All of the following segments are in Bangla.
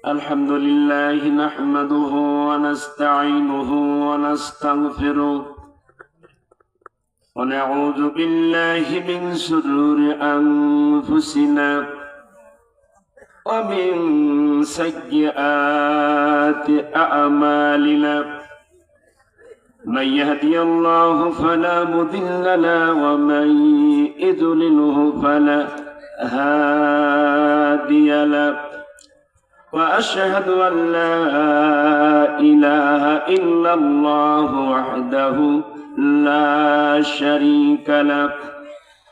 الحمد لله نحمده ونستعينه ونستغفره ونعوذ بالله من شرور أنفسنا ومن سيئات أعمالنا من يهدي الله فلا مضل له ومن يضلله فلا هادي له وأشهد أن لا إله إلا الله وحده لا شريك له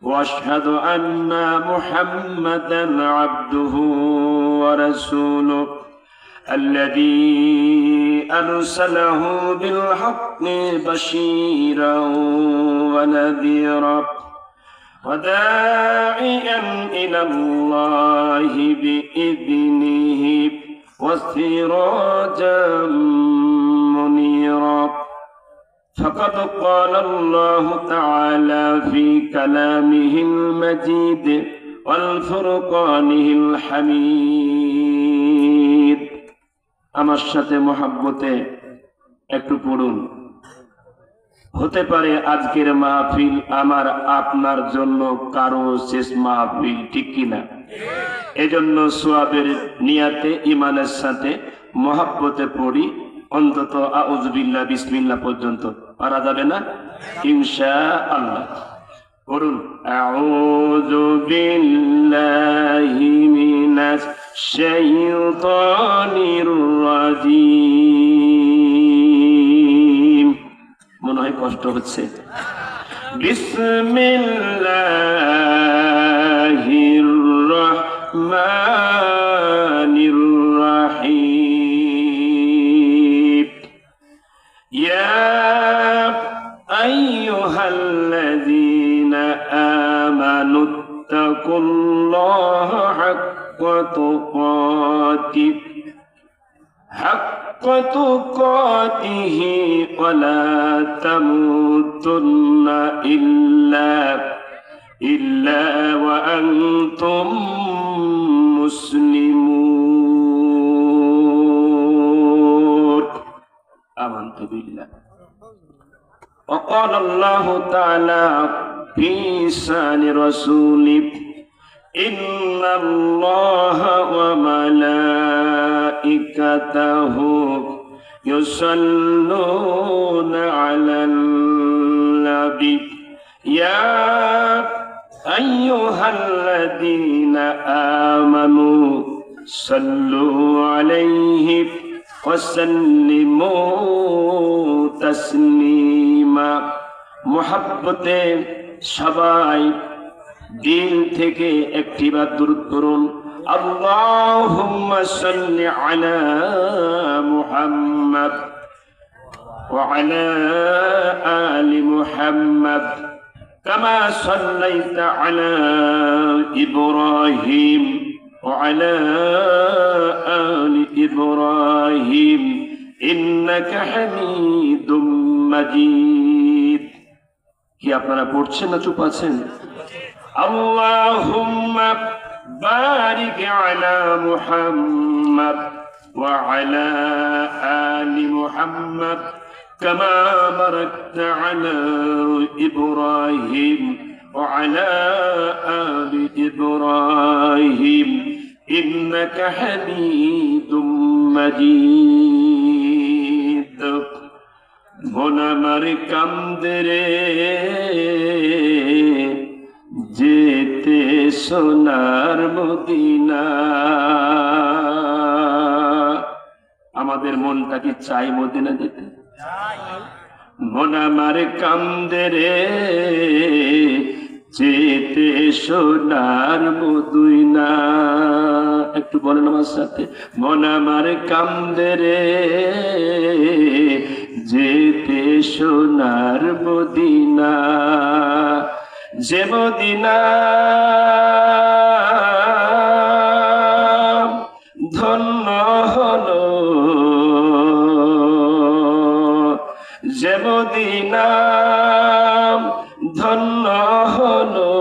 وأشهد أن محمدا عبده ورسوله الذي أرسله بالحق بشيرا ونذيرا وداعيا إلى الله بإذنه وسراجا منيرا فقد قال الله تعالى في كلامه المجيد والفرقانه الحميد আমার সাথে মহব্বতে একটু পড়ুন। হতে পারে আজকের মাহফিল আমার আপনার জন্য কারো শেষ মাহফিল, ঠিক কিনা? এজন্য সওয়াবের নিয়াতে ইমানের সাথে মহব্বতে পড়ি অন্তত আউযু বিল্লাহ বিসমিল্লাহ পর্যন্ত। পারা যাবে না ইনশাআল্লাহ? পড়ুন আউযু বিল্লাহি মিনাশ শাইতানির রাজিম। মনে হয় কষ্ট হচ্ছে। বিসমিল্লাহির রাহমানির রাহিম। ইয়া আইয়ুহাল্লাযীনা আমানুত্তাকুল্লাহা হাক্কা তুকাতিহি ওয়া লা তামুতুন্না ইল্লা ওয়া আনতুম মুসলিমুন। আমানতু বিল্লাহ। وقال الله تعالى في شأن رسوله إن الله وملائكته يصلون على النبي يا أيها الذين آمنوا صلوا عليه وسلموا تسليما। মুহাব্বতে সবাই দিল থেকে একটিবার দুরূদ পড়ুন। আল্লাহুম্মা সাল্লি আলা মুহাম্মাদ ওয়া আলা আলি মুহাম্মাদ কামা সাল্লাইতা আলা ইব্রাহিম ওয়া আলা আলি ইব্রাহিম ইন্নাকা হামিদুম মাজিদ। কি আপনারা পড়ছেন না চুপ আছেন? আল্লাহুম্মা বারিক আলা মুহাম্মাদ ওয়া আলা আলি মুহাম্মাদ কামা বারাকতা আলা ইব্রাহিম ওয়া আলা আলি ইব্রাহিম ইন্নাকা হামিদুম মাজিদ। মন আমার কান্দে রে যেতে সোনার মদিনা। আমাদের মনটা কি চাই মদিনা যেতে? মন আমার কান্দে রে যেতে সোনার মদিনা। একটু বলেন আমার সাথে, মন আমার কান্দে রে যেতে সোনার মদিনা। যে মদিনা ধন্য হলো, যে মদিনা ধন্য হলো,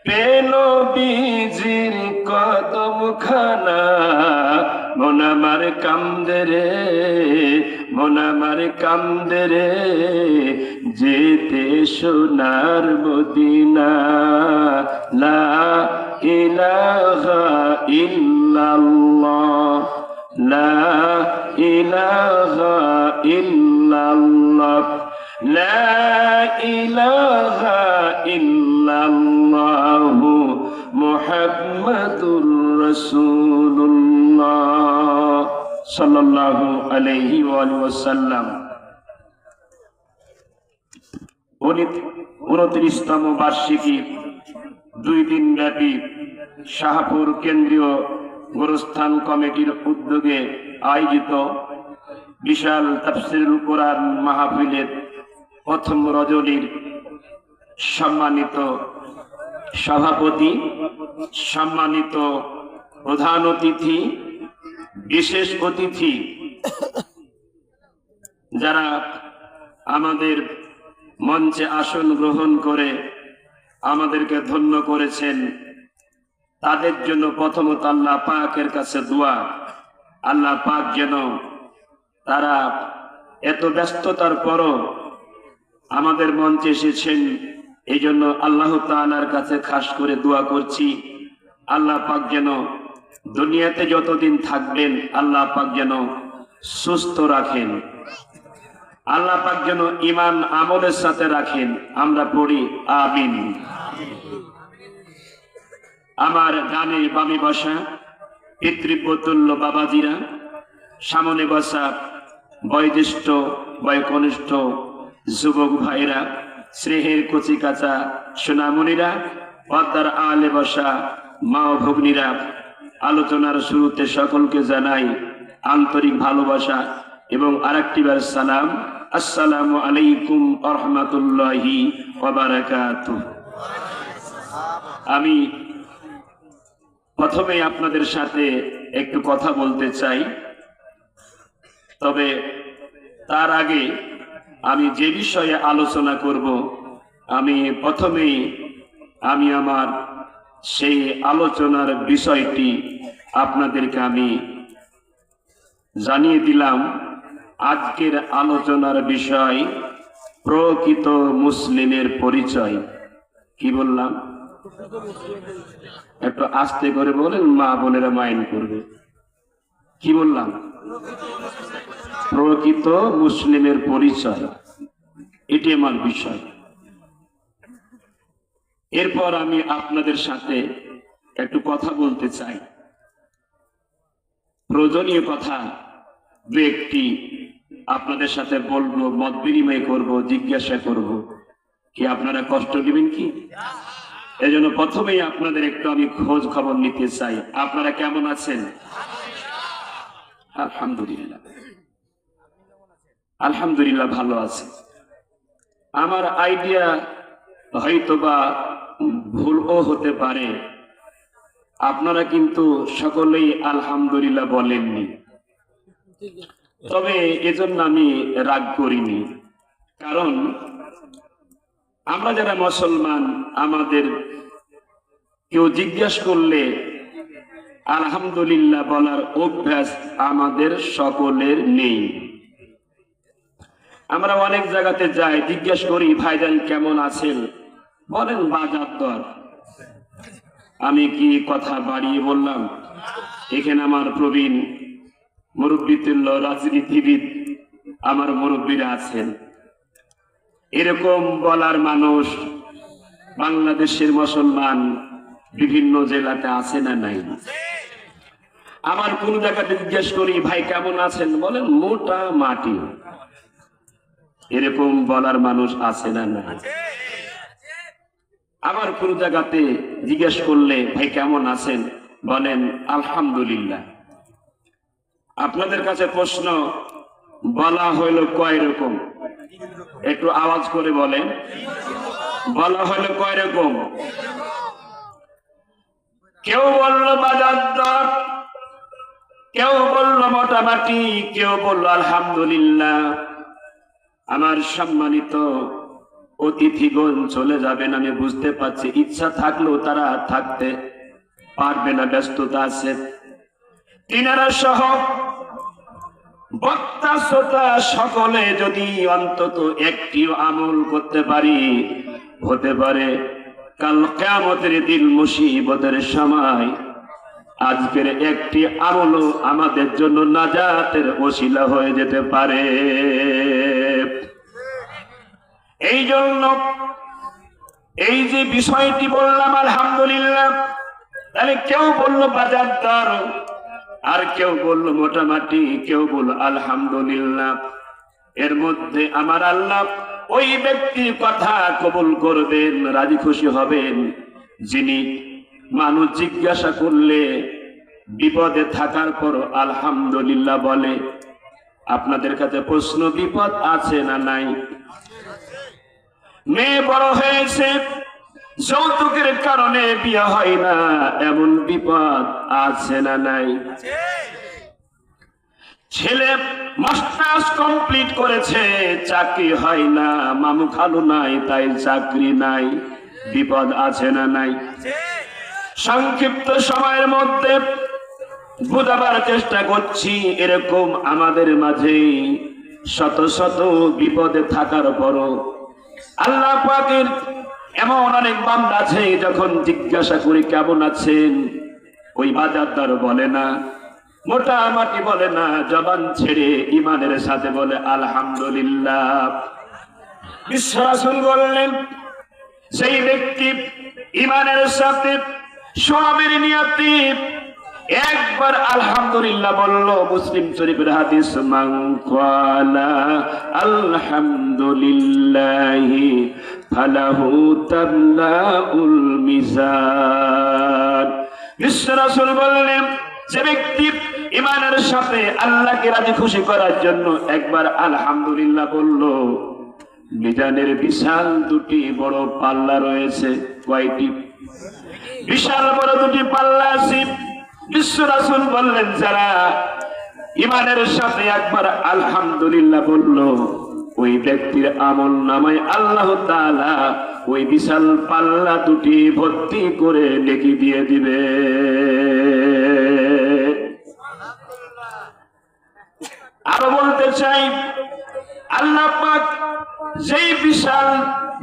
পেল বিজির কদমখানা মন আমার কান্দে রে, মন আমার কান্দে রে, যেতে সোনার মদিনা। লা ইলাহা ইল্লাল্লাহ, লা ইলাহা ইল্লাল্লাহ, লা ইলাহা ইল্লাল্লাহু মুহাম্মাদুর রাসূলুল্লাহ সাল্লাল্লাহু আলাইহি ওয়া সাল্লাম। 29তম বার্ষিকী 2 দিন ব্যাপী শাহপুর কেন্দ্রীয় গোরস্থান কমিটির উদ্যোগে আয়োজিত বিশাল তাফসীরুল কোরআন মাহফিলের প্রথম রজনীর সম্মানিত সভাপতি, সম্মানিত প্রধান অতিথি, বিশেষ অতিথি যারা আমাদের মঞ্চে আসন গ্রহণ করে আমাদেরকে ধন্য করেছেন, তাদের জন্য প্রথমত আল্লাহ পাকের কাছে দোয়া, আল্লাহ পাক যেন তারা এত ব্যস্ততার পরও আমাদের মঞ্চে এসেছেন, এই জন্য আল্লাহ তাআলার কাছে খাস করে দোয়া করছি, আল্লাহ পাক যেন দুনিয়াতে যতদিন থাকবেন আল্লাহ পাক যেন সুস্থ রাখেন, আল্লাহ পাক যেন ঈমান আমলের সাথে রাখেন। আমরা পড়ি আমিন। আমার ডানে বামে বসা পিতৃব্যতুল্য বাবাজিরা, সামনে বসা বয়োজ্যেষ্ঠ বয়কনিষ্ঠ যুবক ভাইরা, স্নেহের কচি কাঁচা সোনামণিরা, পর্দার আলে বসা মা ও ভগ্নীরা, আলোচনার শুরুতে সকলকে জানাই আন্তরিক ভালোবাসা এবং আরেকটিবার সালাম, আসসালামু আলাইকুম ওয়া রাহমাতুল্লাহি ওয়া বারাকাতুহু। আমি প্রথমে আপনাদের সাথে একটু কথা বলতে চাই, তবে তার আগে আমি যে বিষয়ে আলোচনা করব, আমি প্রথমেই আমার সেই আলোচনার বিষয়টি আপনাদেরকে আমি জানিয়ে দিলাম। আজকের আলোচনার বিষয় প্রকৃত মুসলিমের পরিচয়। কি বললাম? একটু আস্তে করে বলেন, মা বোনেরা মাইন্ড করবে। কি বললাম? প্রকৃত মুসলিমের পরিচয়, এটি আমার বিষয়। এরপর আমি আপনাদের সাথে একটু কথা বলতে চাই, প্রয়োজনীয় কথা দু একটি আপনাদের সাথে বলবো, মত বিনিময় করবো, জিজ্ঞাসা করব। কি আপনারা কষ্ট নেবেন কি? এজন্য প্রথমেই আপনাদের একটু আমি খোঁজ খবর নিতে চাই, আপনারা কেমন আছেন? আলহামদুলিল্লাহ, আলহামদুলিল্লাহ ভালো আছে। আমার আইডিয়া হয়তোবা ভুলও হতে পারে, আপনারা কিন্তু সকলেই আলহামদুলিল্লাহ বলেননি, তবে এজন্য আমি রাগ করিনি। কারণ আমরা যারা মুসলমান, আমাদের কেউ জিজ্ঞাসা করলে আলহামদুলিল্লাহ বলার অভ্যাস আমাদের সকলের নেই। আমরা অনেক জায়গাতে যাই, জিজ্ঞাসা করি ভাইজান কেমন আছেন, বলেন বাজার দর। আমি কি কথা বাড়িয়ে বললাম? এখানে আমার প্রবীণ মুরব্বীতুল্য রাজনীতিবিদ আমার মুরব্বীরা আছেন, এরকম বলার মানুষ বাংলাদেশের মুসলমান বিভিন্ন জেলাতে আছে না নাই? আমার কোন জায়গাতে জিজ্ঞেস করি ভাই কেমন আছেন, বলেন মোটা মাটি। এরকম বলার মানুষ আছে না নাই? আমার কোন জায়গাতে জিজ্ঞেস করলে ভাই কেমন আছেন, বলেন আলহামদুলিল্লাহ। আপনাদের কাছে প্রশ্ন, বলা হইল কয় রকম? একটু আওয়াজ করে বলেন, বলা হইল কয় রকম? কেউ বলল বাজার দর, কেউ বলল মোটামুটি, কেউ বলল আলহামদুলিল্লাহ। আমার সম্মানিত অতিথিগণ চলে যাবেন, আমি বুঝতে পারছি, ইচ্ছা থাকলেও তারা থাকতে পারবে না, ব্যস্ততা আছে। তিনারা সহ বক্তা শ্রোতা সকলে যদি অন্তত একটি আমল করতে পারি, হতে পারে কাল কিয়ামতের দিন মুসিবতের সময় আজকের একটি আমলও আমাদের জন্য নাজাতের ওসিলা হয়ে যেতে পারে। এই জন্য এই যে বিষয়টি বললাম আলহামদুলিল্লাহ, তাহলে কেউ বললো বাজার দর, আর কেউ বললো মোটামুটি, কেউ বলল আলহামদুলিল্লাহ। এর মধ্যে আমার আল্লাহ ওই ব্যক্তির কথা কবুল করবেন, রাজি খুশি হবেন, যিনি মানুষ জিজ্ঞাসা করলে বিপদে থাকার পর আলহামদুলিল্লাহ বলে। আপনাদের কাছে প্রশ্ন, বিপদ আছে না নাই? মেয়ে বড় হয়েছে, যৌতুকের কারণে বিয়ে হয় না, এমন বিপদ আছে না নাই? ছেলে মাস্টার্স কমপ্লিট করেছে, চাকরি হয় না, মামু খালু নাই তাই চাকরি নাই, বিপদ আছে না নাই? সংক্ষিপ্ত সময়ের মধ্যে বুঝাবার চেষ্টা করছি, এরকম আমাদের মাঝে শত শত বিপদে থাকার পরও আল্লাহ পাকের এমন অনেক বান্দা আছে, যখন জিজ্ঞাসা করি কেমন আছেন, ওই বাজারদার বলে না, মোটামুটি বলে না, জবান ছেড়ে ইমানের সাথে বলে আলহামদুলিল্লাহ। বিশ্ব রাসূল বললেন, সেই ব্যক্তি ইমানের সাথে সওয়াবের নিয়তে একবার আলহামদুলিল্লাহ বলল। মুসলিম শরীফের হাদিস, মান ক্বালা আলহামদুলিল্লাহি ফালাহু তামলাউল মিজান। বিশ্ব রাসূল বললেন, যে ব্যক্তি ইমানের সাথে আল্লাহকে রাজি খুশি করার জন্য একবার আলহামদুলিল্লাহ বলল, মিজানের বিশাল দুটি বড় পাল্লা রয়েছে। কয়টি? বিশাল বড় দুটি পাল্লা আছে। বিশ্ব রাসূল বললেন, যারা ইমানের সাথে একবার আলহামদুলিল্লাহ বলল, ওই ব্যক্তির আমল নামায় আল্লাহ তাআলা ওই বিশাল পাল্লা দুটি ভর্তি করে নেকি দিয়ে দিবে। আরো বলতে চাই, আল্লাহ পাক যেই বিশাল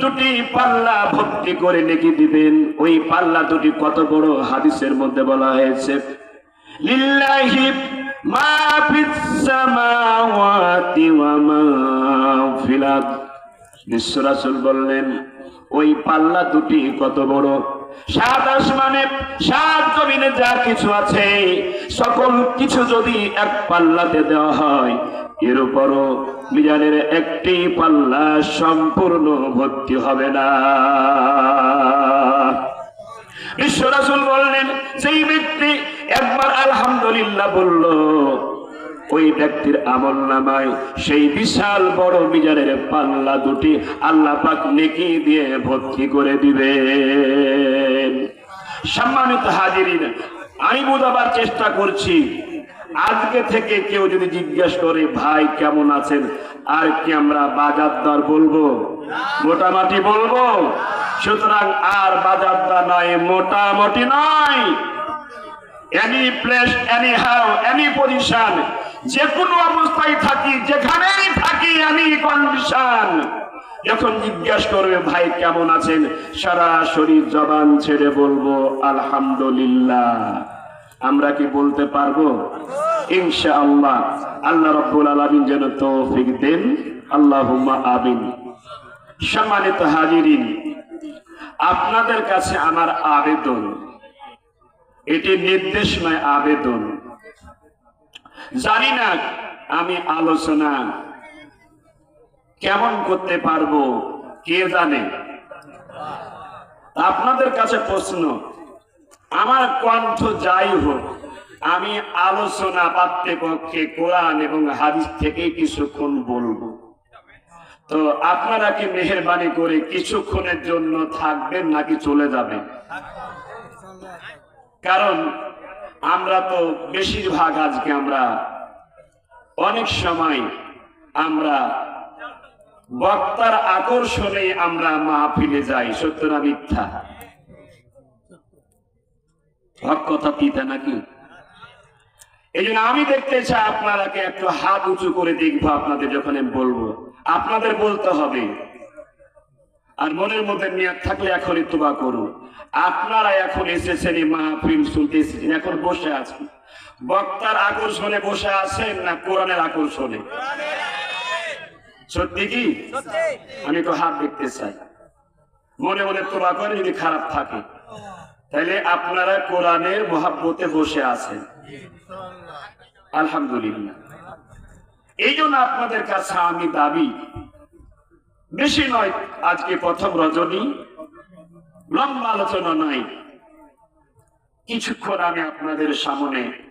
দুটি পাল্লা ভর্তি করে নেকি দিবেন, ওই পাল্লা দুটি কত বড়? হাদিসের মধ্যে বলা হয়েছে, লিল্লাহি মা ফিস সামাওয়াতি ওয়া মা ফিল আরদ। বিশ্ব রাসূল বললেন, ওই পাল্লা দুটি কত বড়? সাত আসমানে সাত জমিনে যা কিছু আছে সকল কিছু যদি এক পাল্লাতে দেওয়া হয়, এর উপরও মিজানের একটি পাল্লা সম্পূর্ণ ভর্তি হবে না। বিশ্ব রাসূল বললেন, সেই ব্যক্তি একবার আলহামদুলিল্লাহ বলল, ওই ব্যক্তির আমল নামায় সেই বিশাল বড় মিজানের পাল্লা দুটি আল্লাহ পাক নেকি দিয়ে ভর্তি করে দিবেন। সম্মানিত হাজিরিন, আমি বোঝাবার চেষ্টা করছি, আজকে থেকে কেউ যদি জিজ্ঞেস করে ভাই কেমন আছেন, আর কি আমরা বাজার দর বলবো? মোটামুটি বলবো? সুতরাং আর বাজার দর নয়, মোটামুটি নয়, any place, any how, any position, যে কোনো অবস্থায় থাকি, যেখানেই থাকি, এনি কন্ডিশন, যখন জিজ্ঞাসা করবে ভাই কেমন আছেন, সরাসরি জবান ছেড়ে বলবো আলহামদুলিল্লাহ। আমরা কি বলতে পারবো? ইনশাআল্লাহ। আল্লাহ রাব্বুল আলামিন যেন তৌফিক দেন, আল্লাহুম্মা আমিন। সম্মানিত হাজিরিন, আপনাদের কাছে আমার আবেদন, এটি নির্দেশ নয়, আবেদন। জানি না আমি আলোচনা কেমন করতে পারবো, কে জানে। আপনাদের কাছে প্রশ্ন, আমার কণ্ঠ যাই হোক, আমি আলোচনা পাঠ্যপক্ষে কোরআন এবং হাদিস থেকে কিছুক্ষণ বলবো। তো আপনারা কি মেহেরবানি করে কিছুক্ষণের জন্য থাকবেন নাকি চলে যাবেন? কারণ আমরা তো বেশিরভাগ আজকে আমরা অনেক সময় আমরা বক্তার আকর্ষণে আমরা মাহফিলে যাই, সত্য না মিথ্যা? হক কথা পিতা নাকি? এই জন্য আমি দেখতে চাই আপনারাকে একটু হাত উঁচু করে দেখবো আপনাদের যখন আমি বলবো, আপনাদের বলতে হবে। আর মনের মধ্যে নিয়াত থাকলে এখনই তোবা করুন। আপনারা এখন এসেছেন এই মাহফিল শুনতে এসেছেন, এখন বসে আছেন বক্তার আকর্ষণে বসে আছেন না কোরআনের আকর্ষণে? সত্যি কি? আমি তো হাত দেখতে চাই। মনে মনে তোবা করে, যদি খারাপ থাকে তাহলে আপনারা কোরআনের মহাব্বতে বসে আছেন, আলহামদুলিল্লাহ। এই জন্য আপনাদের কাছে আমি দাবি, বেশি নয়, আজকে প্রথম রজনী, লম্বা আলোচনা নয়, কিছুক্ষণ আমি আপনাদের সামনে